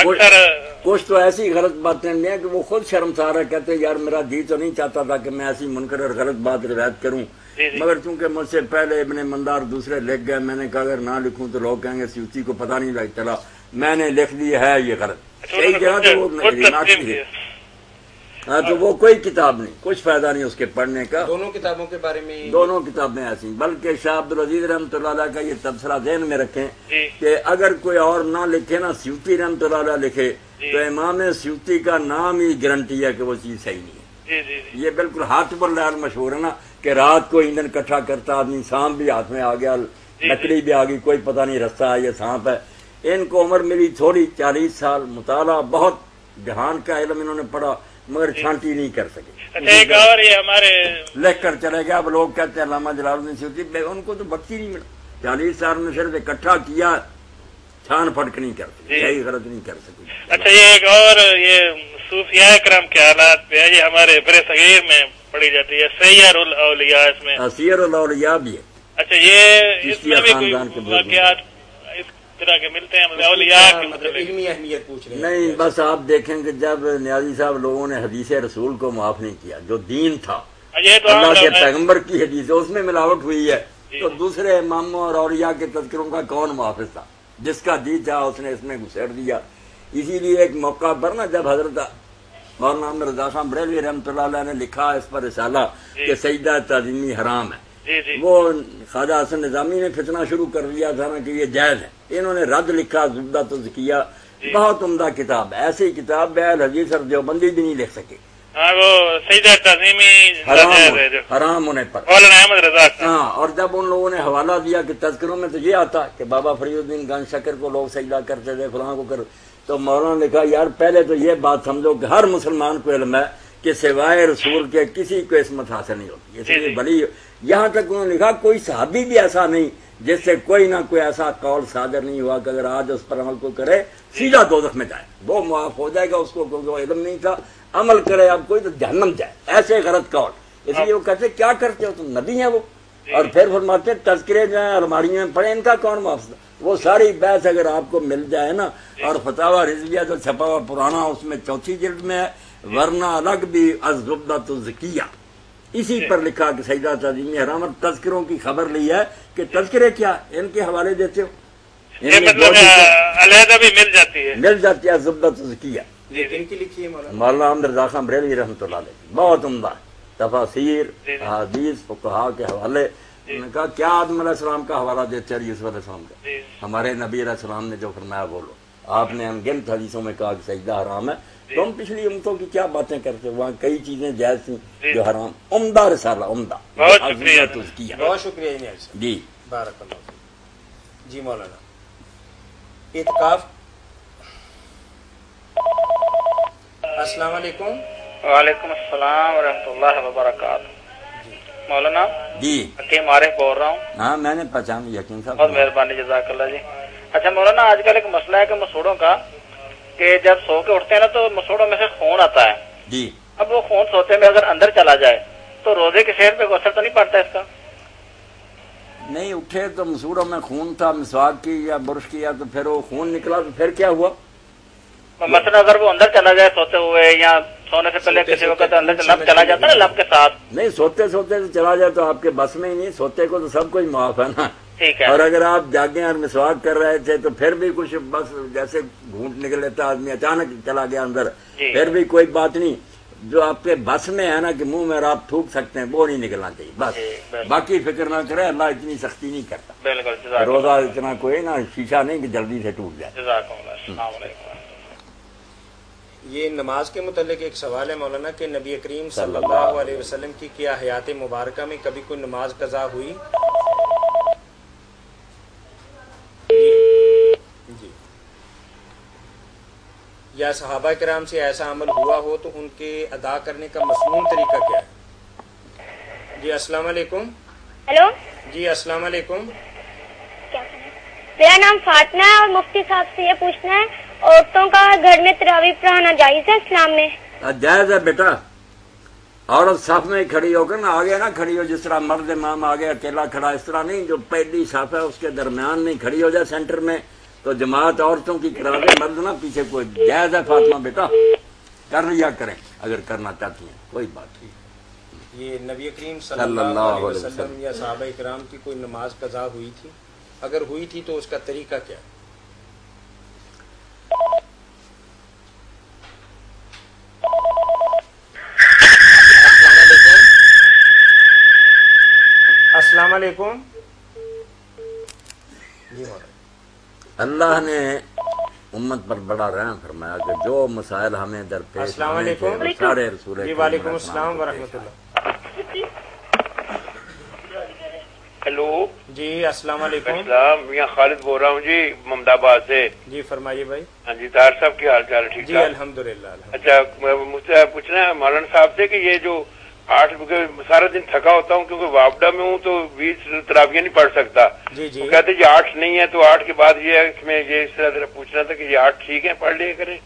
اکثر کچھ تو ایسی غلط باتیں ہیں کہ وہ خود شرمسار ہے، کہتے یار میرا جی تو نہیں چاہتا تھا کہ میں ایسی منکر اور غلط بات روایت کروں، مگر چونکہ مجھ سے پہلے ابن مندار دوسرے لکھ گئے، میں نے کہا اگر نہ لکھوں تو لوگ کہیں گے سیوطی کو پتہ نہیں چلا، میں نے لکھ دی ہے یہ غلط، صحیح کہا تو وہ ہاں تو وہ کوئی کتاب نہیں، کچھ فائدہ نہیں اس کے پڑھنے کا۔ دونوں کتابوں کے بارے میں دونوں کتابیں ایسی، بلکہ شاہ عبدالعزیز رحمۃ اللہ علیہ کا یہ تبصرہ ذہن میں رکھیں کہ اگر کوئی اور نہ لکھے نا، سیوطی رحمۃ اللہ علیہ لکھے تو امام سیوطی کا نام ہی گارنٹی ہے کہ وہ چیز صحیح نہیں ہے۔ یہ بالکل ہاتھ پر لال مشہور ہے نا کہ رات کو ایندھن اکٹھا کرتا آدمی، سانپ بھی ہاتھ میں آ گیا، لکڑی بھی آ گئی، کوئی پتہ نہیں رستہ ہے یہ سانپ ہے۔ ان کو عمر ملی تھوڑی 40 سال، مطالعہ بہت، جہان کا علم انہوں نے پڑھا مگر چھانٹی نہیں کر سکے۔ ایک اور یہ ہمارے لکھ کر چلے گیا، اب لوگ کہتے ہیں علامہ جلال الدین سیوطی، ان کو تو وقت ہی نہیں ملا، 40 سال میں صرف اکٹھا کیا، چھان پھٹک نہیں کر سکے، صحیح غلط نہیں کر سکے۔ اچھا یہ ایک اور یہ صوفیاء کرام کے حالات پہ ہے، یہ ہمارے بر صغیر میں پڑھی جاتی ہے، سیر الاولیاء، اس میں سیر الاولیاء بھی ہے۔ اچھا یہ اس میں بھی کوئی واقعات اس طرح کے ملتے ہیں اولیاء کے متعلق؟ علمی اہمیت پوچھ رہے ہیں۔ نہیں، بس آپ دیکھیں کہ جب نیازی صاحب لوگوں نے حدیث رسول کو معاف نہیں کیا، جو دین تھا یہ تو اللہ کے پیغمبر کی حدیث، اس میں ملاوٹ ہوئی ہے، تو دوسرے اماموں اور اولیاء کے تذکروں کا کون محافظ تھا؟ جس کا جی چاہا اس نے اس میں گھسیڑ دیا۔ اسی لیے ایک موقع پر نا جب حضرت مولانا احمد رضا خان بریلوی رحمۃ اللہ علیہ نے لکھا اس پر رسالہ کہ سجدہ تعظیمی حرام ہے، وہ خواجہ حسن نظامی نے فتنہ شروع کر دیا تھا نا کہ یہ جائز ہے، انہوں نے رد لکھا، زبدہ تزکیہ، بہت عمدہ کتاب، ایسی کتاب بیل حدیث اور دیوبندی بھی نہیں لکھ سکے، ہاں وہ سجدہ تعظیمی حرام ہونے پر۔ مولانا احمد رضا خان، ہاں، اور جب ان لوگوں نے حوالہ دیا کہ تذکروں میں تو یہ آتا کہ بابا فرید الدین گنج شکر کو لوگ سجدہ کرتے تھے، فلاں کو کر، تو مولانا نے کہا یار پہلے تو یہ بات سمجھو کہ ہر مسلمان کو علم ہے کہ سوائے رسول کے کسی کو عصمت حاصل نہیں ہوتی، اس لیے بڑی، یہاں تک انہوں نے لکھا کوئی صحابی بھی ایسا نہیں جس سے کوئی نہ کوئی ایسا قول صادر نہیں ہوا کہ اگر آج اس پر عمل کو کرے سیدھا دوزخ میں جائے، وہ معاف ہو جائے گا اس کو، کیونکہ وہ علم نہیں تھا، عمل کرے اب کوئی تو جہنم جائے، ایسے غلط قول۔ اس لیے وہ کہتے کیا کرتے ہو تم، نبی ہیں وہ، اور پھر فرماتے تذکرے جو ہیں الماریوں میں پڑے، ان کا کون معاف؟ وہ ساری بحث اگر آپ کو مل جائے نا، اور فتاوی رضویہ جو چھپا ہوا پرانا اس میں 4 جلد میں ہے، ورنہ الگ بھی الزبدہ الزکیہ، اسی پر لکھا کہ سجدہ تعظیمی حرام، اور تذکروں کی خبر لی ہے کہ تذکرے کیا ان کے حوالے دیتے ہو، علیحدہ بھی مل جاتی ہے زبدہ الزکیہ، ان کی لکھی ہے مولانا احمد رضا خان بریلوی رحمۃ اللہ علیہ، بہت عمدہ تفاسیر، احادیث، فقہا کے حوالے۔ انہوں نے کہا کیا آدم علیہ السلام کا حوالہ دیتے اور یوسف علیہ السلام کا؟ ہمارے نبی علیہ السلام نے جو فرمایا بولو، آپ نے انگنت حدیثوں میں کہا کہ سجدہ حرام ہے، تم پچھلی امتوں کی کیا باتیں کرتے ہو، وہاں کئی چیزیں جائز تھیں جو حرام۔ عمدہ رسالہ، عمدہ، بہت شکریہ جی، بارک اللہ فیک۔ جی مولانا اعتکاف، السلام علیکم۔ وعلیکم السلام ورحمۃ اللہ وبرکاتہ۔ مولانا جی حکیم عارف بول رہا ہوں۔ ہاں میں نے پہچان لیا، یقین صاحب، بہت مہربانی، جزاک اللہ جی۔ اچھا مولانا آج کل ایک مسئلہ ہے کہ مسوڑوں کا، کہ جب سو کے اٹھتے ہیں نا تو مسوڑوں میں سے خون آتا ہے جی، اب وہ خون سوتے میں اگر اندر چلا جائے تو روزے کی صحت پہ کوئی اثر تو نہیں پڑتا اس کا؟ نہیں اٹھے تو مسوڑوں میں خون تھا، مسواک کی یا برش کیا تو پھر وہ خون نکلا تو پھر کیا ہوا؟ مثلا اگر وہ اندر چلا جائے سوتے ہوئے یا سونے سے پہلے کسی وقت اندر لب چلا جاتا ہے نا، لب کے ساتھ، نہیں سوتے سوتے تو چلا جائے تو آپ کے بس میں ہی نہیں، سوتے کو تو سب کچھ معاف ہے نا، ٹھیک ہے، اور اگر آپ جاگیں اور مسواک کر رہے تھے تو پھر بھی کچھ بس جیسے گھونٹ نکل لیتا آدمی، اچانک چلا گیا اندر، پھر بھی کوئی بات نہیں، جو آپ کے بس میں ہے نا کہ منہ میں آپ تھوک سکتے ہیں وہ نہیں نکلنا چاہیے بس، باقی فکر نہ کرے، اللہ اتنی سختی نہیں کرتا، بالکل، روزہ اتنا کوئی نا شیشہ نہیں کہ جلدی سے ٹوٹ جائے۔ السلام علیکم۔ یہ نماز کے متعلق ایک سوال ہے مولانا کہ نبی کریم صلی اللہ علیہ وسلم کی کیا حیات مبارکہ میں کبھی کوئی نماز قضا ہوئی؟ جی، یا صحابہ کرام سے ایسا عمل ہوا ہو تو ان کے ادا کرنے کا مسنون طریقہ کیا ہے؟ جی السلام علیکم۔ ہیلو جی السلام علیکم۔ میرا نام فاطمہ ہے اور مفتی صاحب سے یہ پوچھنا ہے عورتوں کا گھر میں تراویح پڑھانا جائز ہے اسلام میں؟ جائز ہے بیٹا، عورت صف میں کھڑی ہو کر نا آگے نہ کھڑی ہو، جس طرح مرد امام آگے اکیلا کھڑا، اس طرح نہیں، جو پہلی صف ہے اس کے درمیان میں کھڑی ہو جائے سینٹر میں، تو جماعت عورتوں کی کرا دے، مرد نہ پیچھے کوئی جائز ہے فاطمہ بیٹا کر لیا کریں اگر کرنا چاہتی ہیں، کوئی بات نہیں۔ یہ نبی کریم صلی اللہ علیہ وسلم یا صحابہ کرام کی کوئی نماز قضا ہوئی تھی؟ اگر ہوئی تھی تو اس کا طریقہ کیا؟ السلام علیکم۔ جی اللہ نے امت پر بڑا رحم فرمایا کہ جو مسائل ہمیں درپیش السلام علیکم۔ سارے رسول جی وعلیکم السلام ورحمۃ اللہ۔ ہیلو جی السلام علیکم۔ السلام، میاں خالد بول رہا ہوں جی محمد آباد سے۔ جی فرمائیے بھائی۔ ہاں جی طاہر صاحب کی حال چال ٹھیک جی ٹھاک؟ الحمدللہ۔ اچھا مجھ سے پوچھنا ہے مولانا صاحب سے کہ یہ جو 8 سارا دن تھکا ہوتا ہوں کیونکہ وابڈا میں ہوں تو 20 تراویح نہیں پڑھ سکتا۔ جی جی وہ کہتے یہ 8 نہیں ہے تو 8 کے بعد یہ اس میں یہ اس طرح پوچھنا تھا کہ یہ 8 ٹھیک ہے پڑھ لیا کریں؟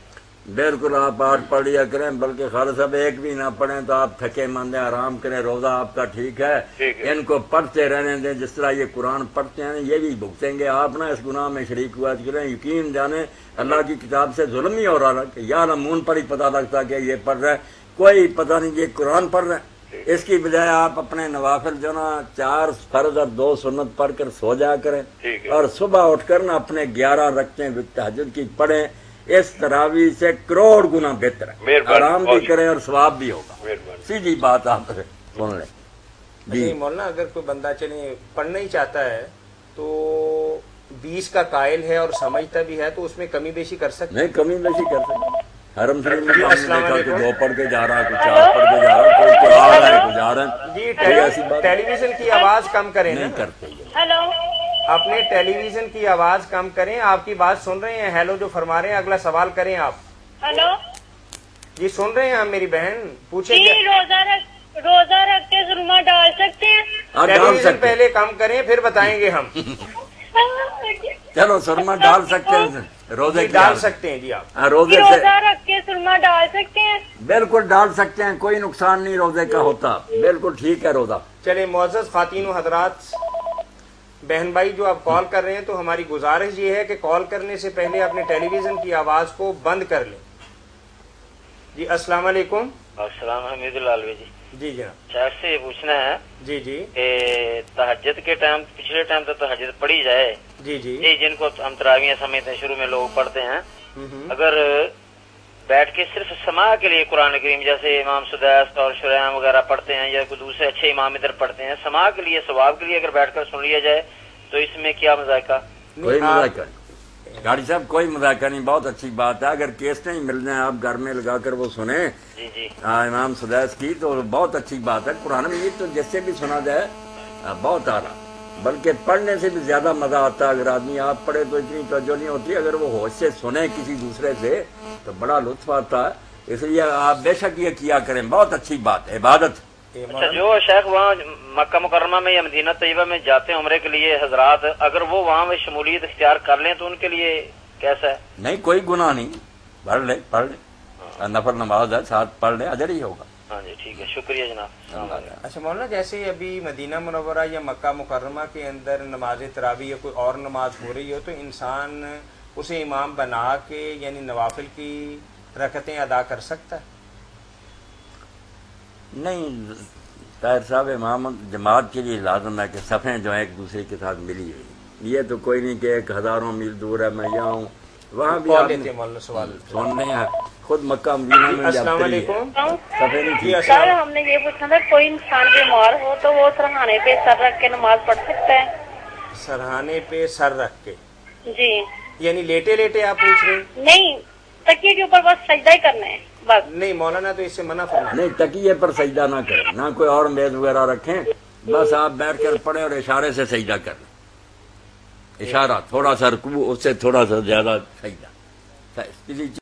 بالکل آپ 8 پڑھ لیا کریں، بلکہ خالد صاحب 1 بھی نہ پڑھیں تو آپ تھکے ماندے آرام کریں، روزہ آپ کا ٹھیک ہے۔ ان کو پڑھتے رہنے دیں، جس طرح یہ قرآن پڑھتے ہیں یہ بھی بھگتیں گے۔ آپ نہ اس گناہ میں شریک ہوا کریں، یقین جانیں اللہ کی کتاب سے ظلم ہی ہو رہا کہ یا نمون پر ہی پتہ لگتا کہ یہ پڑھ رہا ہے، کوئی پتہ نہیں یہ قرآن پڑھ رہا ہے۔ اس کی بجائے آپ اپنے نوافل جو نا 4 فرض اور 2 سنت پڑھ کر سو جا کریں، اور صبح اٹھ کر نا اپنے 11 رکعتیں تہجد کی پڑھیں، اس تراویح سے کروڑ گنا بہتر ہے، آرام بھی کریں اور ثواب بھی ہوگا۔ سیدھی بات آپ سن لیں جی مولانا۔ اگر کوئی بندہ چلے پڑھنا ہی چاہتا ہے تو 20 کا قائل ہے اور سمجھتا بھی ہے تو اس میں کمی بیشی کر سکتے؟ نہیں کمی بیشی کر سکتے۔ حرم شریف میں ہم نے دیکھا کہ 2 پڑھ کے جا رہا ہے، کوئی 4 پڑھ کے جا رہا ہے، کوئی آ رہا ہے، کوئی جا رہا ہے۔ جی ٹیلی ویژن کی آواز کم کریں نا۔ نہیں کرتے یہ۔ ہیلو، اپنے ٹیلی ویژن کی آواز کم کریں، آپ کی بات سن رہے ہیں، ہیلو جو فرما رہے ہیں، اگلا سوال کریں آپ۔ ہیلو جی سن رہے ہیں ہم، میری بہن پوچھیں جی، روزہ رکھ کے ظلمہ ڈال سکتے ہیں؟ ٹیلی ویژن پہلے کم کریں پھر بتائیں گے ہم۔ چلو سرما ڈال سکتے ہیں، روزے ڈال سکتے ہیں جی آپ۔ روزے سے روزہ رکھ کے سرما ڈال سکتے ہیں؟ بالکل ڈال سکتے ہیں، کوئی نقصان نہیں روزے کا ہوتا، بالکل ٹھیک ہے روزہ۔ چلے معزز خواتین و حضرات، بہن بھائی جو آپ کال کر رہے ہیں تو ہماری گزارش یہ ہے کہ کال کرنے سے پہلے اپنے ٹیلی ویژن کی آواز کو بند کر لیں۔ جی السلام علیکم۔ السلام حمید العالوی جی۔ جی جناب۔ شاید سے یہ پوچھنا ہے جی جی کہ تہجد کے ٹائم، پچھلے ٹائم تو تہجد پڑھی جائے، جی جی یہ جن کو ہم تراویح سمجھتے ہیں شروع میں لوگ پڑھتے ہیں، اگر بیٹھ کے صرف سماع کے لیے قرآن کریم جیسے امام سدیس اور شریعہ وغیرہ پڑھتے ہیں یا کوئی دوسرے اچھے امام ادھر پڑھتے ہیں، سماع کے لیے ثواب کے لیے اگر بیٹھ کر سن لیا جائے تو اس میں کیا مذائقہ؟ کوئی مذائقہ نہیں گاڑی صاحب، کوئی مذائقہ نہیں، بہت اچھی بات ہے۔ اگر کیسٹیں ہی مل جائیں آپ گھر میں لگا کر وہ سنیں جی جی امام سدیس کی تو بہت اچھی بات ہے۔ قرآن مجید تو جس سے بھی سنا جائے بہت اعلیٰ، بلکہ پڑھنے سے بھی زیادہ مزہ آتا ہے۔ اگر آدمی آپ پڑھے تو اتنی توجہ نہیں ہوتی، اگر وہ ہوش سے سنے کسی دوسرے سے تو بڑا لطف آتا ہے۔ اس لیے آپ بے شک یہ کیا کریں، بہت اچھی بات ہے، عبادت۔ اچھا، جو شیخ وہاں مکہ مکرمہ میں یا مدینہ طیبہ میں جاتے ہیں عمرے کے لیے حضرات، اگر وہ وہاں میں شمولیت اختیار کر لیں تو ان کے لیے کیسا ہے؟ نہیں کوئی گناہ نہیں، پڑھ لے، نفل نماز ہے ساتھ پڑھ لے، اجر ہی ہوگا۔ ہاں جی ٹھیک ہے، شکریہ جناب۔ اچھا مولانا، جیسے ابھی مدینہ منورہ یا مکہ مکرمہ کے اندر نماز تراویح یا کوئی اور نماز ہو رہی ہو تو انسان اسے امام بنا کے یعنی نوافل کی رکعتیں ادا کر سکتا ہے؟ نہیں طاہر صاحب، امام جماعت کے لیے لازم ہے کہ صفیں جو ہیں ایک دوسرے کے ساتھ ملی ہوئی، یہ تو کوئی نہیں کہ ایک ہزاروں میل دور ہے میں یہاں ہوں، وہاں بھی آپ سن رہے ہیں خود مکہ مدینہ میں۔ السلام علیکم۔ صفیں نہیں تھی۔ سر ہم نے یہ پوچھنا تھا، کوئی انسان بیمار ہو تو وہ سرہانے پہ سر رکھ کے نماز پڑھ سکتا ہے؟ سرہانے پہ سر رکھ کے جی، یعنی لیٹے لیٹے آپ پوچھ رہے ہیں؟ نہیں، تکیے کے اوپر بس سجدہ ہی کرنا ہے بس۔ نہیں مولانا تو اس سے منع فرمایا۔ نہیں، تکیے پر سجدہ نہ کریں، نہ کوئی اور میز وغیرہ رکھیں، بس آپ بیٹھ کر پڑھیں اور اشارے سے سجدہ کریں، اشارہ تھوڑا سا رکوع، اس سے تھوڑا سا زیادہ سجدہ۔